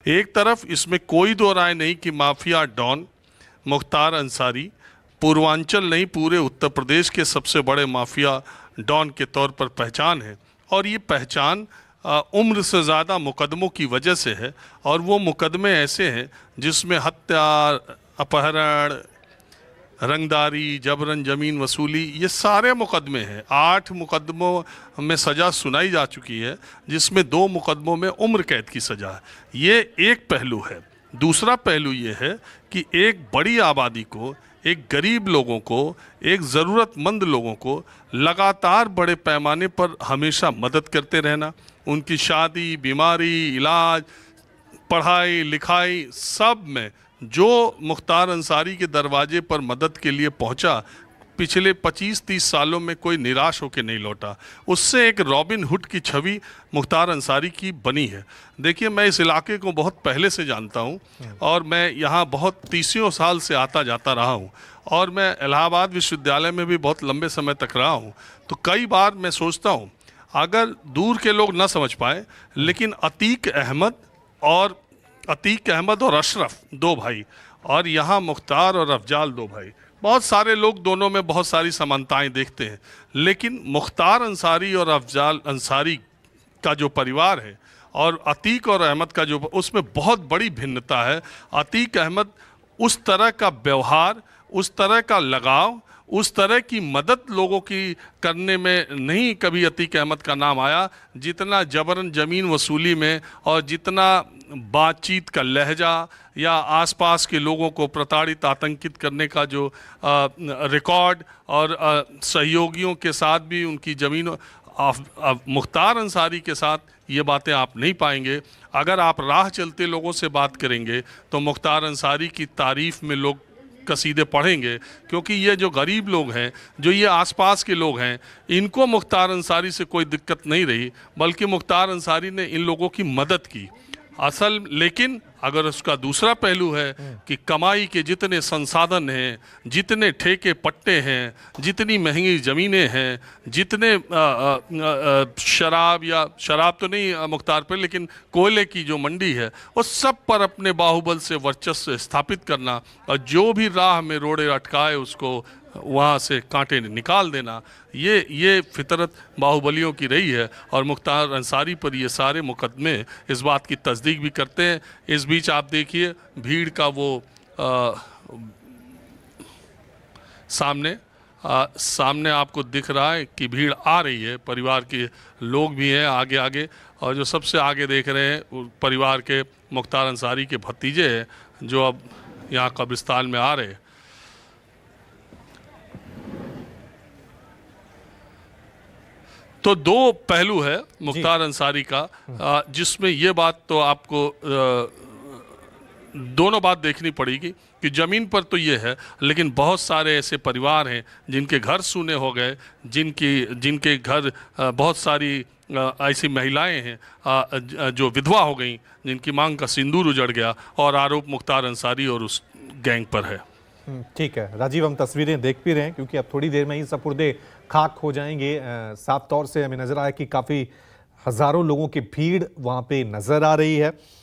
एक तरफ इसमें कोई दो राय नहीं कि माफिया डॉन मुख्तार अंसारी पूर्वांचल नहीं पूरे उत्तर प्रदेश के सबसे बड़े माफिया डॉन के तौर पर पहचान है। और ये पहचान उम्र से ज़्यादा मुकदमों की वजह से है। और वो मुकदमे ऐसे हैं जिसमें हत्या, अपहरण, रंगदारी, जबरन ज़मीन वसूली, ये सारे मुकदमे हैं। 8 मुकदमों में सज़ा सुनाई जा चुकी है, जिसमें 2 मुकदमों में उम्र कैद की सज़ा है। ये एक पहलू है। दूसरा पहलू ये है कि एक बड़ी आबादी को, एक गरीब लोगों को, एक ज़रूरतमंद लोगों को लगातार बड़े पैमाने पर हमेशा मदद करते रहना, उनकी शादी, बीमारी, इलाज, पढ़ाई लिखाई, सब में जो मुख्तार अंसारी के दरवाजे पर मदद के लिए पहुंचा, पिछले 25-30 सालों में कोई निराश होकर नहीं लौटा। उससे एक रॉबिन हुड की छवि मुख्तार अंसारी की बनी है। देखिए, मैं इस इलाके को बहुत पहले से जानता हूं और मैं यहाँ बहुत 30 साल से आता जाता रहा हूं और मैं इलाहाबाद विश्वविद्यालय में भी बहुत लंबे समय तक रहा हूं। तो कई बार मैं सोचता हूं, अगर दूर के लोग ना समझ पाए, लेकिन अतीक अहमद और अशरफ 2 भाई, और यहाँ मुख्तार और अफजाल 2 भाई, बहुत सारे लोग दोनों में बहुत सारी समानताएं देखते हैं, लेकिन मुख्तार अंसारी और अफजाल अंसारी का जो परिवार है और अतीक और अहमद का जो, उसमें बहुत बड़ी भिन्नता है। अतीक अहमद उस तरह का व्यवहार, उस तरह का लगाव, उस तरह की मदद लोगों की करने में नहीं कभी अतीक अहमद का नाम आया, जितना जबरन ज़मीन वसूली में और जितना बातचीत का लहजा या आसपास के लोगों को प्रताड़ित, आतंकित करने का जो रिकॉर्ड और सहयोगियों के साथ भी उनकी ज़मीन, मुख्तार अंसारी के साथ ये बातें आप नहीं पाएंगे। अगर आप राह चलते लोगों से बात करेंगे तो मुख्तार अंसारी की तारीफ़ में लोग कसीदे पढ़ेंगे, क्योंकि ये जो गरीब लोग हैं, जो ये आसपास के लोग हैं, इनको मुख्तार अंसारी से कोई दिक्कत नहीं रही, बल्कि मुख्तार अंसारी ने इन लोगों की मदद की असल। लेकिन अगर उसका दूसरा पहलू है कि कमाई के जितने संसाधन हैं, जितने ठेके पट्टे हैं, जितनी महंगी ज़मीनें हैं, जितने शराब, या शराब तो नहीं मुख्तार पे, लेकिन कोयले की जो मंडी है, उस सब पर अपने बाहुबल से वर्चस्व स्थापित करना और जो भी राह में रोड़े अटकाए उसको वहाँ से कांटे निकाल देना, ये फितरत बाहुबलियों की रही है। और मुख्तार अंसारी पर ये सारे मुकदमे इस बात की तस्दीक भी करते हैं। इस बीच आप देखिए भीड़ का वो सामने आपको दिख रहा है कि भीड़ आ रही है, परिवार के लोग भी हैं आगे आगे, और जो सबसे आगे देख रहे हैं वो परिवार के मुख्तार अंसारी के भतीजे हैं जो अब यहाँ कब्रिस्तान में आ रहे हैं। तो 2 पहलू है मुख्तार अंसारी का, जिसमें ये बात तो आपको दोनों बात देखनी पड़ेगी कि ज़मीन पर तो ये है, लेकिन बहुत सारे ऐसे परिवार हैं जिनके घर सूने हो गए, जिनके घर बहुत सारी ऐसी महिलाएं हैं जो विधवा हो गई, जिनकी मांग का सिंदूर उजड़ गया, और आरोप मुख्तार अंसारी और उस गैंग पर है। ठीक है राजीव, हम तस्वीरें देख भी रहे हैं क्योंकि अब थोड़ी देर में ही सपुर्दे खाक हो जाएंगे। साफ तौर से हमें नजर आया कि काफ़ी हज़ारों लोगों की भीड़ वहाँ पे नज़र आ रही है।